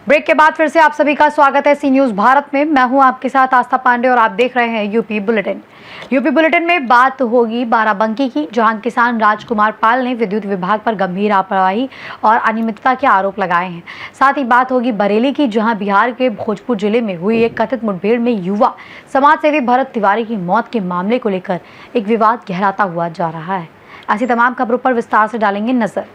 Break के बाद फिर से आप सभी का स्वागत है सी न्यूज़ भारत में। मैं हूं आपके साथ आस्था पांडे और आप देख रहे हैं यूपी बुलेटिन। यूपी बुलेटिन में बात होगी बाराबंकी की, जहां किसान राजकुमार पाल ने विद्युत विभाग पर गंभीर लापरवाही और अनियमितता के आरोप लगाए हैं। साथ ही बात होगी बरेली की, जहां बिहार के भोजपुर जिले में हुई एक कथित मुठभेड़ में युवा समाजसेवी भरत तिवारी की मौत के मामले को लेकर एक विवाद गहराता हुआ जा रहा है। ऐसी तमाम खबरों पर विस्तार से डालेंगे नजर।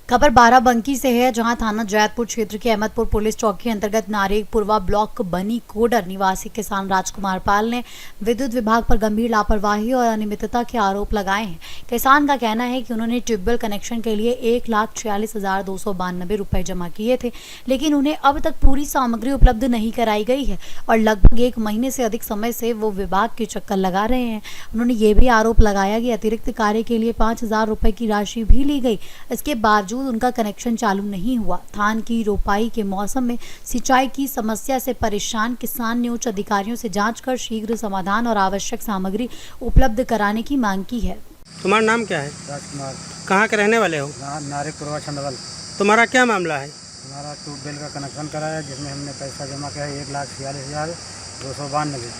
खबर बाराबंकी से है, जहां थाना जैतपुर क्षेत्र के अहमदपुर पुलिस चौकी अंतर्गत नारेगपुरवा ब्लॉक बनी कोडर निवासी किसान राजकुमार पाल ने विद्युत विभाग पर गंभीर लापरवाही और अनियमितता के आरोप लगाए हैं। किसान का कहना है कि उन्होंने ट्यूबवेल कनेक्शन के लिए 1,46,292 रुपए जमा किए थे, लेकिन उन्हें अब तक पूरी सामग्री उपलब्ध नहीं कराई गई है और लगभग 1 महीने से अधिक समय से वो विभाग के चक्कर लगा रहे हैं। उन्होंने ये भी आरोप लगाया कि अतिरिक्त कार्य के लिए 5,000 रुपए की राशि भी ली गई, इसके बावजूद उनका कनेक्शन चालू नहीं हुआ। धान की रोपाई के मौसम में सिंचाई की समस्या से परेशान किसान ने उच्च अधिकारियों से जांच कर शीघ्र समाधान और आवश्यक सामग्री उपलब्ध कराने की मांग की है। तुम्हारा नाम क्या है? राजकुमार। कहाँ के रहने वाले हो? नारेगपुरवा छंदवल। तुम्हारा क्या मामला है? हमारा ट्यूबवेल का कनेक्शन कराया, जिसमें हमने पैसा जमा किया है 1,46,292,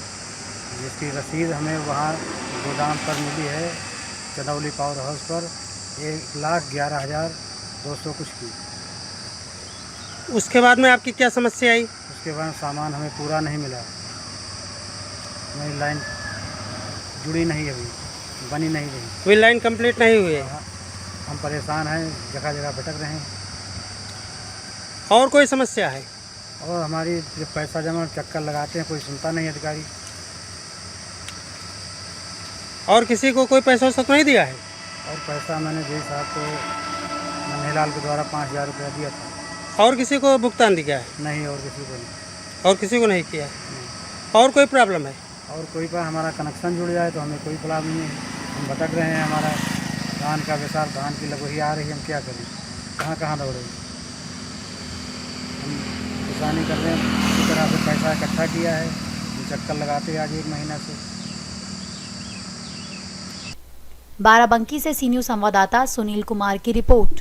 जिसकी रसीद हमें वहाँ गोदाम पर मिली है चंदौली पावर हाउस पर 1,11,200 कुछ की। उसके बाद में आपकी क्या समस्या आई? उसके बाद सामान हमें पूरा नहीं मिला, मेरी लाइन जुड़ी नहीं है, अभी बनी नहीं रही, कोई लाइन कंप्लीट नहीं हुई है। हम परेशान हैं, जगह जगह भटक रहे हैं। और कोई समस्या है? और हमारी जब पैसा जमा चक्कर लगाते हैं, कोई सुनता नहीं अधिकारी। और किसी को कोई पैसा वैसा तो नहीं दिया है? और पैसा मैंने जी साहब को नन्हेलाल के द्वारा 5,000 रुपया दिया था। और किसी को भुगतान दिया है? नहीं, और किसी को नहीं। और किसी को नहीं किया है? और कोई प्रॉब्लम है? और कोई पर हमारा कनेक्शन जुड़ जाए तो हमें कोई प्रॉब्लम नहीं है। हम भटक रहे हैं, हमारा धान का विशाल धान की लगोही आ रही है, हम क्या करें, कहाँ कहाँ दौड़े। हम किसानी कर रहे हैं, इसी तरह से पैसा इकट्ठा किया है, हम चक्कर लगाते हैं आज 1 महीना से। बाराबंकी से सी न्यूज़ संवाददाता सुनील कुमार की रिपोर्ट।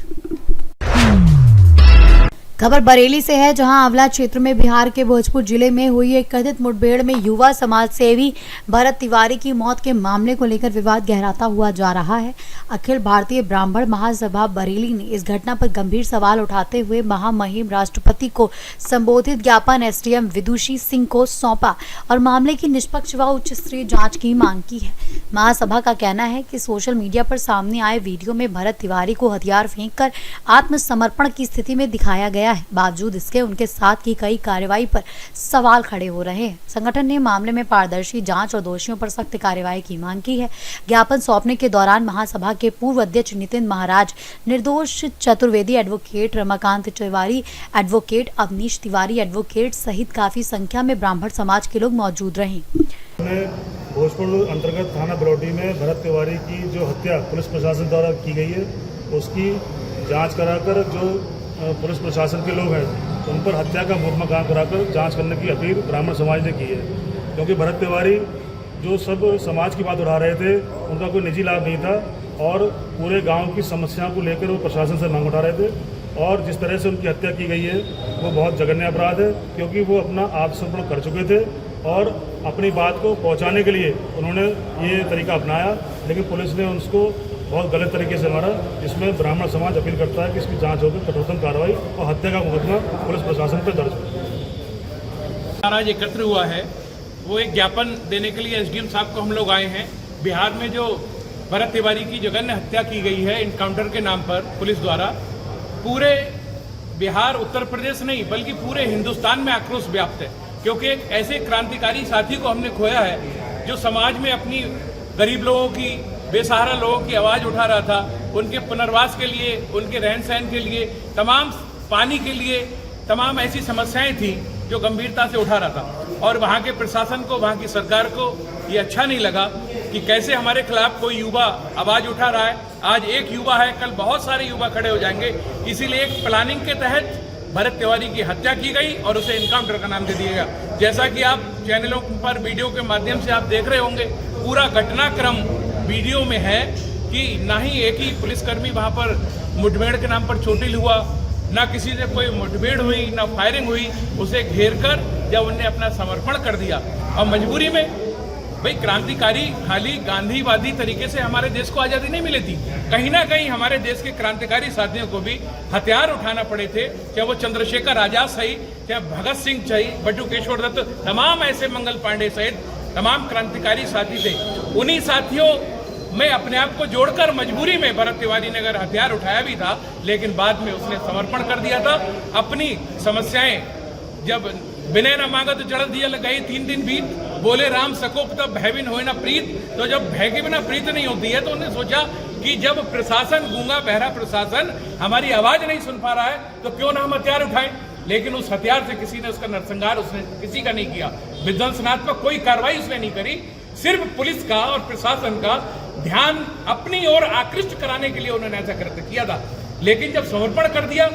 खबर बरेली से है, जहां आंवला क्षेत्र में बिहार के भोजपुर जिले में हुई एक कथित मुठभेड़ में युवा समाज सेवी भरत तिवारी की मौत के मामले को लेकर विवाद गहराता हुआ जा रहा है। अखिल भारतीय ब्राह्मण महासभा बरेली ने इस घटना पर गंभीर सवाल उठाते हुए महामहिम राष्ट्रपति को संबोधित ज्ञापन एसडीएम विदुषी सिंह को सौंपा और मामले की निष्पक्ष व उच्च स्तरीय जाँच की मांग की है। महासभा का कहना है कि सोशल मीडिया पर सामने आए वीडियो में भरत तिवारी को हथियार फेंककर आत्मसमर्पण की स्थिति में दिखाया गया है। बावजूद इसके उनके साथ की कई कार्रवाई पर सवाल खड़े हो रहे हैं। संगठन ने मामले में पारदर्शी जांच और दोषियों पर सख्त कार्रवाई की मांग की है। ज्ञापन सौंपने के दौरान महासभा के पूर्व अध्यक्ष Nitin Maharaj, Nirdosh Chaturvedi advocate Ramakant Tiwari, advocate Avnish Tiwari advocate सहित काफी संख्या में ब्राह्मण समाज के लोग मौजूद रहे। भोजपुर अंतर्गत थाना बरौटी में भरत तिवारी की जो हत्या पुलिस प्रशासन द्वारा की गई है, उसकी जांच कराकर जो पुलिस प्रशासन के लोग हैं उन पर हत्या का मुकदमा कराकर जांच करने की अपील ब्राह्मण समाज ने की है। क्योंकि भरत तिवारी जो सब समाज की बात उठा रहे थे, उनका कोई निजी लाभ नहीं था और पूरे गांव की समस्याओं को लेकर वो प्रशासन से मांग उठा रहे थे। और जिस तरह से उनकी हत्या की गई है वो बहुत जघन्य अपराध है, क्योंकि वो अपना आत्मसमर्पण कर चुके थे और अपनी बात को पहुंचाने के लिए उन्होंने ये तरीका अपनाया, लेकिन पुलिस ने उसको बहुत गलत तरीके से मारा। जिसमें ब्राह्मण समाज अपील करता है कि इसकी जांच होकर कठोरतम कार्रवाई और हत्या का मुकदमा पुलिस प्रशासन पर दर्ज हो। आज एकत्र हुआ है, वो एक ज्ञापन देने के लिए एसडीएम साहब को हम लोग आए हैं। बिहार में जो भरत तिवारी की जघन्य हत्या की गई है इनकाउंटर के नाम पर पुलिस द्वारा, पूरे बिहार उत्तर प्रदेश नहीं बल्कि पूरे हिंदुस्तान में आक्रोश व्याप्त है। क्योंकि एक ऐसे क्रांतिकारी साथी को हमने खोया है जो समाज में अपनी गरीब लोगों की, बेसहारा लोगों की आवाज़ उठा रहा था, उनके पुनर्वास के लिए, उनके रहन सहन के लिए, तमाम पानी के लिए, तमाम ऐसी समस्याएं थी जो गंभीरता से उठा रहा था। और वहाँ के प्रशासन को, वहाँ की सरकार को ये अच्छा नहीं लगा कि कैसे हमारे खिलाफ कोई युवा आवाज़ उठा रहा है। आज एक युवा है, कल बहुत सारे युवा खड़े हो जाएंगे। इसीलिए एक प्लानिंग के तहत भरत तिवारी की हत्या की गई और उसे इनकाउंटर का नाम दे दिया गया। जैसा कि आप चैनलों पर वीडियो के माध्यम से आप देख रहे होंगे, पूरा घटनाक्रम वीडियो में है कि ना ही एक ही पुलिसकर्मी वहाँ पर मुठभेड़ के नाम पर चोटिल हुआ, ना किसी से कोई मुठभेड़ हुई, ना फायरिंग हुई। उसे घेर कर जब उन्हें अपना समर्पण कर दिया और मजबूरी में, भाई क्रांतिकारी खाली गांधीवादी तरीके से हमारे देश को आज़ादी नहीं मिली थी। कहीं ना कहीं हमारे देश के क्रांतिकारी साथियों को भी हथियार उठाना पड़े थे, चाहे वो चंद्रशेखर आजाद सही, चाहे भगत सिंह सही, बटुकेश्वर दत्त, तमाम ऐसे मंगल पांडे सहित तमाम क्रांतिकारी साथी थे। उन्हीं साथियों में अपने आप को जोड़कर मजबूरी में भरत तिवारी ने अगर हथियार उठाया भी था, लेकिन बाद में उसने समर्पण कर दिया था। अपनी समस्याएं जब विनय न मांगा तो जड़ दिया गई, 3 दिन बीत, बोले राम सकोप तब भय बिन होए न प्रीत। तो जब भय के बिना प्रीत नहीं होती है तो उन्होंने सोचा कि जब प्रशासन, गूंगा बहरा प्रशासन हमारी आवाज नहीं सुन पा रहा है तो क्यों ना हम हथियार उठाएं। लेकिन उस हथियार से किसी ने उसका नरसंहार उसने किसी का नहीं किया, विध्वंसनात्मक कोई कार्रवाई उसने नहीं करी। सिर्फ पुलिस का और प्रशासन का ध्यान अपनी ओर आकृष्ट कराने के लिए उन्होंने ऐसा कृत्य किया था। लेकिन जब समर्पण कर दिया,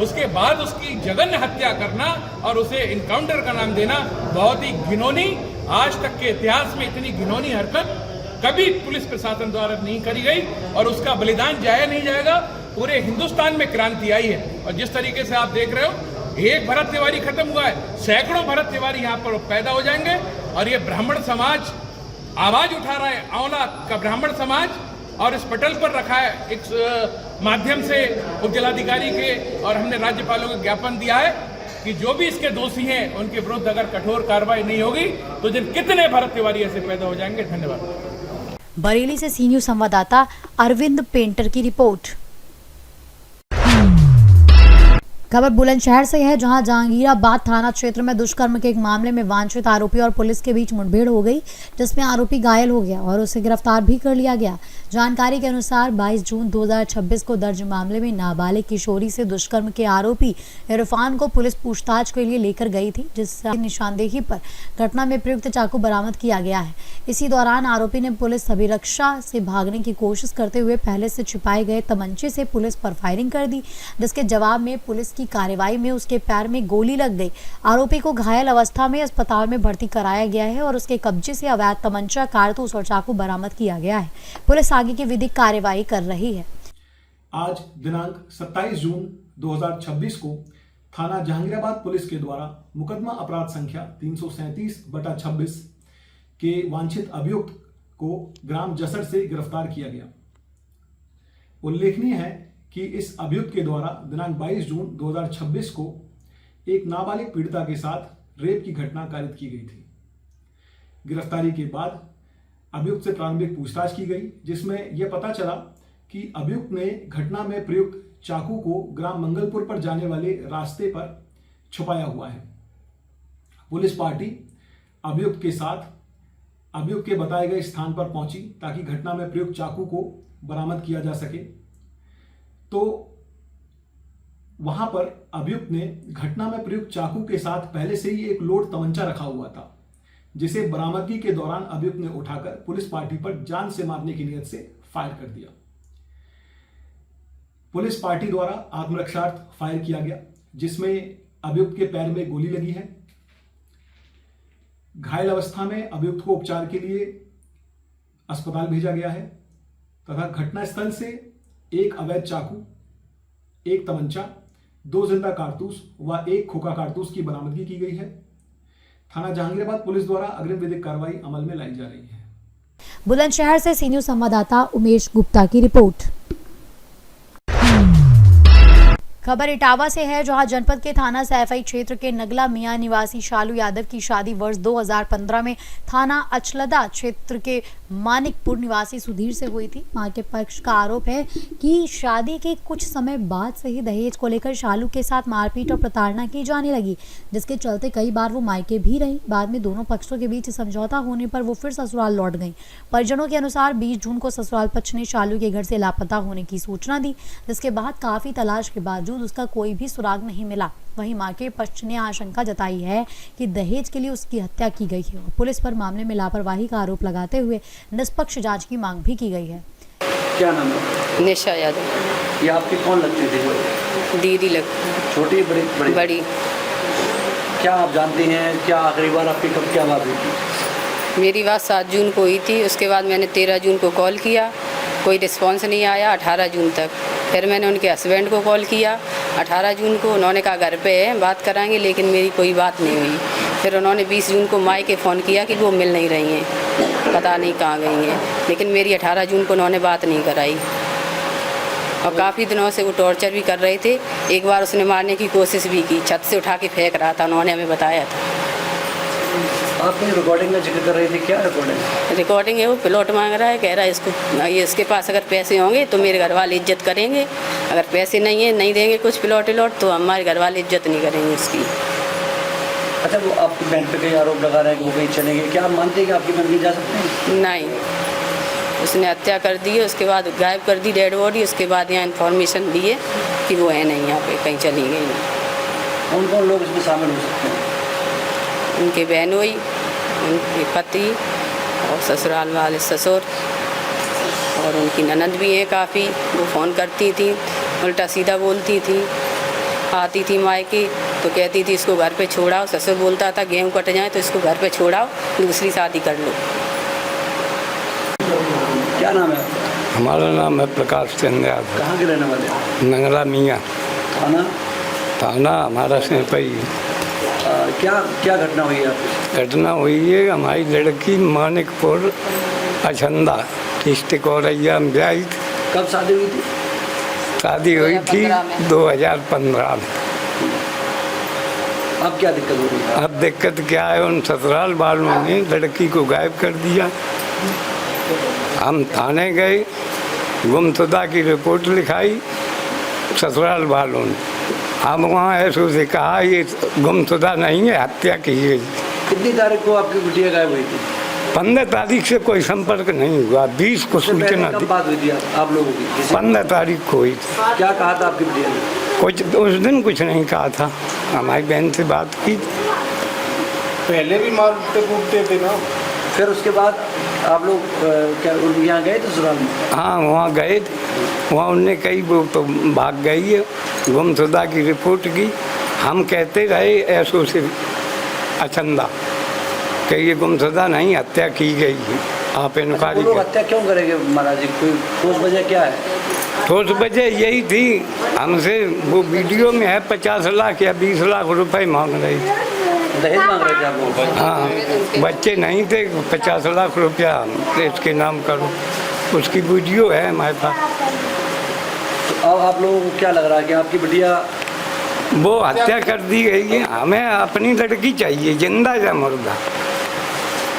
उसके बाद उसकी जघन्य हत्या करना और उसे इनकाउंटर का नाम देना बहुत ही घिनौनी, आज तक के इतिहास में इतनी घिनौनी हरकत कभी पुलिस प्रशासन द्वारा नहीं करी गई और उसका बलिदान जाया नहीं जाएगा। पूरे हिंदुस्तान में क्रांति आई है और जिस तरीके से आप देख रहे हो, एक भरत तिवारी खत्म हुआ है, सैकड़ों भरत तिवारी यहाँ पर पैदा हो जाएंगे और ये ब्राह्मण समाज आवाज उठा रहा है, औला का ब्राह्मण समाज, और इस पटल पर रखा है एक माध्यम से उपजिलाधिकारी के, और हमने राज्यपालों को ज्ञापन दिया है कि जो भी इसके दोषी हैं उनके विरुद्ध अगर कठोर कार्रवाई नहीं होगी तो जिन कितने भरत तिवारी ऐसे पैदा हो जाएंगे। धन्यवाद। बरेली से सी न्यूज़ संवाददाता अरविंद पेंटर की रिपोर्ट। खबर बुलंदशहर से है, जहां जहांगीराबाद थाना क्षेत्र में दुष्कर्म के एक मामले में वांछित आरोपी और पुलिस के बीच मुठभेड़ हो गई, जिसमें आरोपी घायल हो गया और उसे गिरफ्तार भी कर लिया गया। जानकारी के अनुसार 22 जून 2026 को दर्ज मामले में नाबालिग किशोरी से दुष्कर्म के आरोपी इरफान को पुलिस पूछताछ के लिए लेकर गई थी, जिसकी निशानदेही पर घटना में प्रयुक्त चाकू बरामद किया गया है। इसी दौरान आरोपी ने पुलिस अभिरक्षा से भागने की कोशिश करते हुए पहले से छिपाए गए तमंचे से पुलिस पर फायरिंग कर दी, जिसके जवाब में पुलिस की कार्रवाई में उसके पैर में गोली लग गई। आरोपी को घायल अवस्था में अस्पताल में भर्ती कराया गया है और उसके कब्जे से अवैध तमंचा, कारतूस और चाकू बरामद किया गया है। पुलिस आगे की विधिक कार्रवाई कर रही है। आज दिनांक 27 जून 2026 को थाना जहांगीराबाद पुलिस के द्वारा मुकदमा अपराध संख्या 337/26 के वांछित अभियुक्त को ग्राम जसर से गिरफ्तार किया गया। उल्लेखनीय है कि इस अभियुक्त के द्वारा दिनांक 22 जून 2026 को एक नाबालिग पीड़िता के साथ रेप की घटना कारित की गई थी। गिरफ्तारी के बाद अभियुक्त से प्रारंभिक पूछताछ की गई, जिसमें यह पता चला कि अभियुक्त ने घटना में प्रयुक्त चाकू को ग्राम मंगलपुर पर जाने वाले रास्ते पर छुपाया हुआ है। पुलिस पार्टी अभियुक्त के साथ अभियुक्त के बताए गए स्थान पर पहुंची ताकि घटना में प्रयुक्त चाकू को बरामद किया जा सके। तो वहां पर अभियुक्त ने घटना में प्रयुक्त चाकू के साथ पहले से ही एक लोड तमंचा रखा हुआ था, जिसे बरामदगी के दौरान अभियुक्त ने उठाकर पुलिस पार्टी पर जान से मारने की नियत से फायर कर दिया। पुलिस पार्टी द्वारा आत्मरक्षार्थ फायर किया गया, जिसमें अभियुक्त के पैर में गोली लगी है। घायल अवस्था में अभियुक्त को उपचार के लिए अस्पताल भेजा गया है तथा घटनास्थल से एक अवैध चाकू, एक तमंचा, 2 जिंदा कारतूस व 1 खोखा कारतूस की बरामदगी की गई है। थाना जहांगीराबाद पुलिस द्वारा अग्रिम विधिक कार्रवाई अमल में लाई जा रही है। बुलंदशहर से सी न्यूज़ संवाददाता उमेश गुप्ता की रिपोर्ट। खबर इटावा से है, जहां जनपद के थाना सैफई क्षेत्र के नगला मियां निवासी शालू यादव की शादी वर्ष 2015 में थाना अचलदा क्षेत्र के मानिकपुर निवासी सुधीर से हुई थी। मां के पक्ष का आरोप है कि शादी के कुछ समय बाद से ही दहेज को लेकर शालू के साथ मारपीट और प्रताड़ना की जाने लगी, जिसके चलते कई बार वो मायके भी रही। बाद में दोनों पक्षों के बीच समझौता होने पर वो फिर ससुराल लौट गई। परिजनों के अनुसार 20 जून को ससुराल पक्ष ने शालू के घर से लापता होने की सूचना दी, जिसके बाद काफी तलाश के बावजूद उसका कोई भी सुराग नहीं मिला। वहीं मां के पक्ष ने आशंका जताई है कि दहेज के लिए उसकी हत्या की गई है और पुलिस पर मामले में लापरवाही का आरोप लगाते हुए निष्पक्ष जांच की मांग भी की गई है। क्या नाम है? निशा यादव। ये आपके कौन लगते थे? दीदी लग छोटी बड़ी बड़ी बड़ी। क्या आप जानती हैं, क्या आखिरी बार आपकी कब क्या बात हुई थी? मेरी बात 7 जून को हुई थी। उसके बाद मैंने 13 जून को कॉल किया, कोई रिस्पॉन्स नहीं आया 18 जून तक। फिर मैंने उनके हस्बैंड को कॉल किया 18 जून को। उन्होंने कहा घर पे है, बात कराएंगे, लेकिन मेरी कोई बात नहीं हुई। फिर उन्होंने 20 जून को माई के फ़ोन किया कि वो मिल नहीं रही हैं, पता नहीं कहाँ गई हैं, लेकिन मेरी 18 जून को उन्होंने बात नहीं कराई। और काफ़ी दिनों से वो टॉर्चर भी कर रहे थे। एक बार उसने मारने की कोशिश भी की, छत से उठा के फेंक रहा था, उन्होंने हमें बताया था। आप कहीं रिकॉर्डिंग का जिक्र कर रही थी, क्या रिकॉर्डिंग? रिकॉर्डिंग है, वो प्लॉट मांग रहा है, कह रहा है इसके पास अगर पैसे होंगे तो मेरे घर वाले इज्जत करेंगे, अगर पैसे नहीं है, नहीं देंगे कुछ प्लॉट तो हमारे घर वाले इज्जत नहीं करेंगे उसकी। अच्छा, वो आपकी बहन पे कई आरोप लगा रहे हैं कि वो कहीं चले गए, क्या आप मानते हैं कि आपकी बहन कहीं जा सकते हैं? नहीं, उसने हत्या कर दी है, उसके बाद गायब कर दी डेड बॉडी। उसके बाद यहाँ इन्फॉर्मेशन दी है कि वो है नहीं यहाँ पे, कहीं चली गई नहीं। कौन कौन लोग इसमें शामिल हो सकते हैं? उनके बहनोई, उनके पति और ससुराल वाले ससुर, और उनकी ननद भी है काफ़ी। वो फ़ोन करती थी, उल्टा सीधा बोलती थी। आती थी मायके तो कहती थी इसको घर पे छोड़ाओ। ससुर बोलता था गेहूँ कट जाए तो इसको घर पे छोड़ाओ, दूसरी शादी कर लो। क्या नाम है आपका? हमारा नाम है प्रकाश चंद्र यादव। कहाँ के रहने वाले हैं? नंगला मियाँ। थाना हमारा सिंपई। क्या क्या घटना हुई है आपकी? घटना हुई है, हमारी लड़की मानिकपुर अछंदा डिस्ट्रिक्ट औरैया में ब्याही थी। कब शादी हुई थी? शादी हुई थी 2015 में। अब क्या दिक्कत हो रही है? अब दिक्कत क्या है, उन ससुराल वालों ने लड़की को गायब कर दिया। हम थाने गए, गुमशुदा की रिपोर्ट लिखाई ससुराल वालों ने। हम वहाँ ऐसो से कहा ये गुमशुदा नहीं है, हत्या की गई। कितनी तारीख को आपकी बिटिया गायब हुई थी? 15 तारीख से कोई संपर्क नहीं हुआ, 20 को सूचना कब दी। बात हुई थी आप लोगों की? 15 तारीख को हुई थी। क्या कहा था आपकी बिटिया ने? कुछ उस दिन कुछ नहीं कहा था। हमारी बहन से बात की, पहले भी मारते कूटते थे ना। फिर उसके बाद आप लोग क्या यहाँ गए थे ससुराल में? हाँ वहाँ गए थे। वहाँ उनने कही वो तो भाग गई है, गुमशुदा की रिपोर्ट की। हम कहते रहे ऐसो से अचंदा कि ये गुमशुदा नहीं, हत्या की गई है, आप इंक्वायरी लोग हत्या क्यों करेंगे महाराज जी? कोई ठोस वजह क्या है? ठोस वजह यही थी, हमसे वो वीडियो में है 50 लाख या 20 लाख रुपए मांग रही थी। दहेज मांग रहे थे आप लोग? हाँ, बच्चे नहीं थे, 50 लाख रुपया इसके नाम करो, उसकी वीडियो है हमारे पास। तो अब आप लोगों को क्या लग रहा है कि आपकी बिटिया वो हत्या कर दी गई है? हमें अपनी लड़की चाहिए, जिंदा या मुर्दा।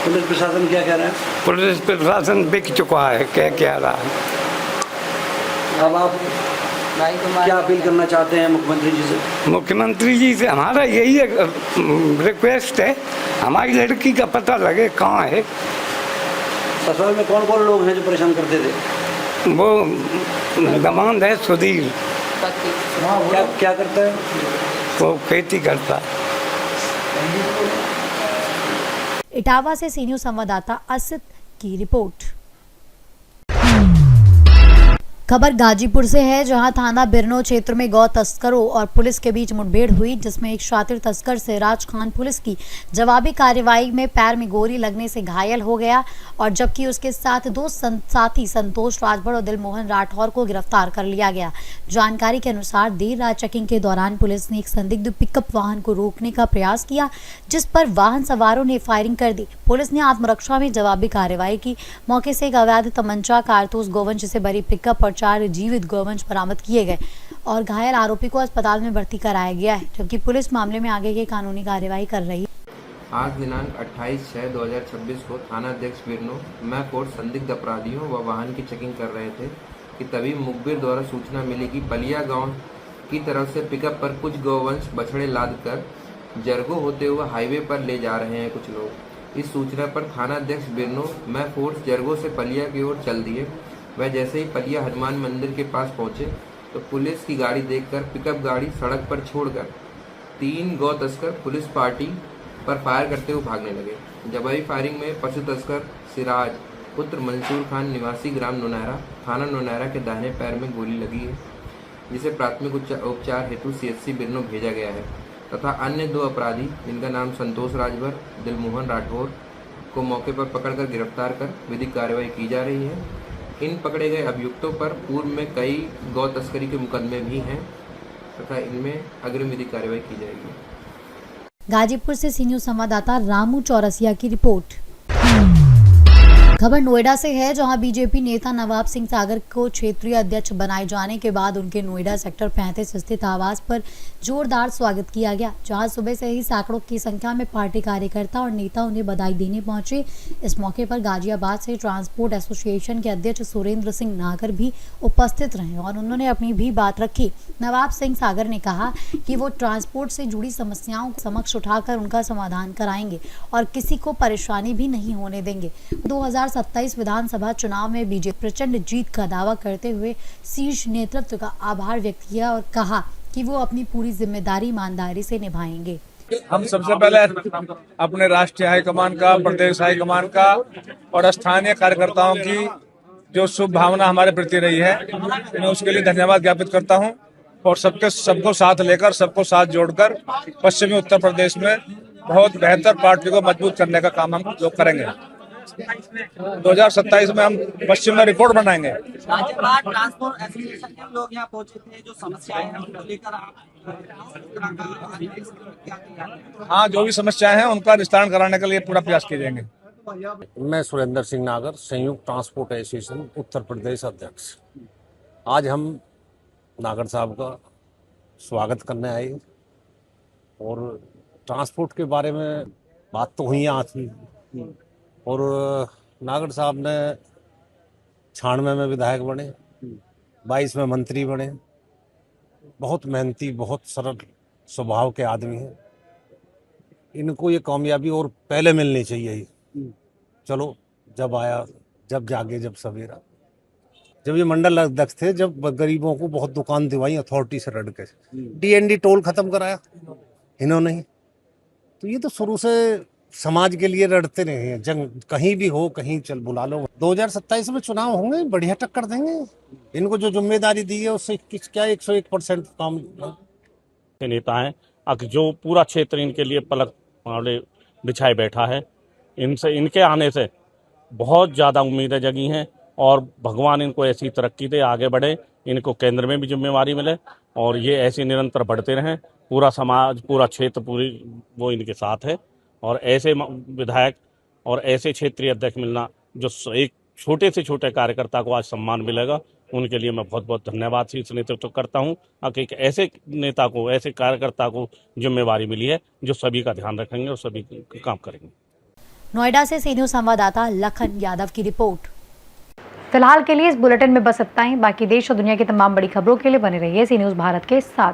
पुलिस प्रशासन क्या कह रहा है? पुलिस प्रशासन बिक चुका है, क्या रहा है। अब आप क्या अपील करना चाहते हैं मुख्यमंत्री जी से? मुख्यमंत्री जी से हमारा यही रिक्वेस्ट है, हमारी लड़की का पता लगे कहाँ है। ससुराल में कौन कौन लोग हैं जो परेशान करते थे? वो दमाद है सुधीर, क्या करता है? वो खेती करता है। इटावा से सी न्यूज़ संवाददाता असित की रिपोर्ट। खबर गाजीपुर से है, जहां थाना बिरनो क्षेत्र में गौ तस्करों और पुलिस के बीच मुठभेड़ हुई, जिसमें एक शातिर तस्कर सिराज खान पुलिस की जवाबी कार्रवाई में पैर में गोली लगने से घायल हो गया, और जबकि उसके साथ दो साथी संतोष राजभर और दिलमोहन राठौर को गिरफ्तार कर लिया गया। जानकारी के अनुसार देर रात चेकिंग के दौरान पुलिस ने एक संदिग्ध पिकअप वाहन को रोकने का प्रयास किया, जिस पर वाहन सवारों ने फायरिंग कर दी। पुलिस ने आत्मरक्षा में जवाबी कार्रवाई की। मौके से एक अवैध तमंचा, कारतूस, गोवंश से भरी पिकअप और 4 जीवित गोवंश बरामद किए गए और घायल आरोपी को अस्पताल में भर्ती कराया गया है, जबकि पुलिस मामले में आगे की कानूनी कार्रवाई कर रही है। आज दिनांक 28/6/2026 को थाना अध्यक्ष बिरनो मैफोर्ड संदिग्ध अपराधियों व वाहन की चेकिंग कर रहे थे कि तभी मुखबिर द्वारा सूचना मिली कि पलिया गांव की तरफ से पिकअप पर कुछ गौवंश बछड़े लाद कर जरगो होते हुए हाईवे पर ले जा रहे हैं कुछ लोग। इस सूचना पर थाना अध्यक्ष बिरनो मैफोर्ड जरगो से पलिया की ओर चल दिए। वह जैसे ही पलिया हनुमान मंदिर के पास पहुंचे तो पुलिस की गाड़ी देखकर पिकअप गाड़ी सड़क पर छोड़कर 3 गौ तस्कर पुलिस पार्टी पर फायर करते हुए भागने लगे। जवाबी फायरिंग में पशु तस्कर सिराज पुत्र मंसूर खान निवासी ग्राम नोनहरा थाना नोनहरा के दाहिने पैर में गोली लगी है। जिसे प्राथमिक उपचार हेतु CHC बिरनो भेजा गया है तथा अन्य 2 अपराधी जिनका नाम संतोष राजभर, दिलमोहन राठौर को मौके पर पकड़कर गिरफ्तार कर विधिक कार्रवाई की जा रही है। इन पकड़े गए अभियुक्तों पर पूर्व में कई गौ तस्करी के मुकदमे भी हैं तथा इनमें अग्रिम विधिक कार्रवाई की जाएगी। गाजीपुर से सी न्यूज संवाददाता रामू चौरसिया की रिपोर्ट। खबर नोएडा से है, जहां बीजेपी नेता नवाब सिंह सागर को क्षेत्रीय अध्यक्ष बनाए जाने के बाद उनके नोएडा सेक्टर 35 स्थित आवास पर जोरदार स्वागत किया गया, जहां सुबह से ही सैकड़ों की संख्या में पार्टी कार्यकर्ता और नेता उन्हें बधाई देने पहुंचे। इस मौके पर गाजियाबाद से ट्रांसपोर्ट एसोसिएशन के अध्यक्ष सुरेंद्र सिंह नागर भी उपस्थित रहे और उन्होंने अपनी भी बात रखी। नवाब सिंह सागर ने कहा कि वो ट्रांसपोर्ट से जुड़ी समस्याओं को समक्ष उठाकर उनका समाधान कराएंगे और किसी को परेशानी भी नहीं होने देंगे। 2027 विधानसभा चुनाव में बीजेपी प्रचंड जीत का दावा करते हुए शीर्ष नेतृत्व का आभार व्यक्त किया और कहा कि वो अपनी पूरी जिम्मेदारी ईमानदारी से निभाएंगे। हम सबसे पहले अपने राष्ट्रीय हाईकमान का, प्रदेश हाईकमान का और स्थानीय कार्यकर्ताओं की जो शुभ भावना हमारे प्रति रही है, मैं उसके लिए धन्यवाद ज्ञापित करता हूं और सबको साथ लेकर, सबको साथ जोड़कर पश्चिमी उत्तर प्रदेश में बहुत बेहतर पार्टी को मजबूत करने का काम हम लोग करेंगे। 2027 में हम पश्चिम में रिपोर्ट बनाएंगे। ट्रांसपोर्ट एसोसिएशन के लोग यहाँ पहुंचे थे, जो समस्याएं हैं उनको लेकर आप हाँ, जो भी समस्याएं हैं उनका निस्तारण कराने के लिए पूरा प्रयास किए जाएंगे। मैं सुरेंद्र सिंह नागर, संयुक्त ट्रांसपोर्ट एसोसिएशन उत्तर प्रदेश अध्यक्ष। आज हम नागर साहब का स्वागत करने आए और ट्रांसपोर्ट के बारे में बात तो हुई यहाँ थी और नागर साहब ने 96 में विधायक बने, 22 में मंत्री बने। बहुत मेहनती, बहुत सरल स्वभाव के आदमी हैं। इनको ये कामयाबी और पहले मिलनी चाहिए। चलो, जब आया, जब जागे, जब सवेरा। जब ये मंडल अध्यक्ष थे, जब गरीबों को बहुत दुकान दिवाई अथॉरिटी से रड़ के, DND टोल खत्म कराया इन्होंने ही। तो ये तो शुरू से समाज के लिए लड़ते रहे हैं। जंग कहीं भी हो, कहीं चल बुला लो। 2027 में चुनाव होंगे, बढ़िया टक्कर देंगे। इनको जो जिम्मेदारी दी है उससे क्या 101% काम नेता हैं जो पूरा क्षेत्र इनके लिए पलक बिछाए बैठा है। इनके आने से बहुत ज़्यादा उम्मीदें जगी हैं और भगवान इनको ऐसी तरक्की दे, आगे बढ़े, इनको केंद्र में भी जिम्मेवारी मिले और ये ऐसे निरंतर बढ़ते रहें। पूरा समाज, पूरा क्षेत्र, पूरी वो इनके साथ है और ऐसे विधायक और ऐसे क्षेत्रीय अध्यक्ष मिलना, जो एक छोटे से छोटे कार्यकर्ता को आज सम्मान मिलेगा, उनके लिए मैं बहुत बहुत धन्यवाद शीर्ष नेतृत्व करता हूं कि एक ऐसे नेता को, ऐसे कार्यकर्ता को जिम्मेवारी मिली है जो सभी का ध्यान रखेंगे और सभी काम करेंगे। नोएडा से सी न्यूज संवाददाता लखन यादव की रिपोर्ट। फिलहाल के लिए इस बुलेटिन में बस इतना ही। बाकी देश और दुनिया की तमाम बड़ी खबरों के लिए बने रहिए सी न्यूज भारत के साथ।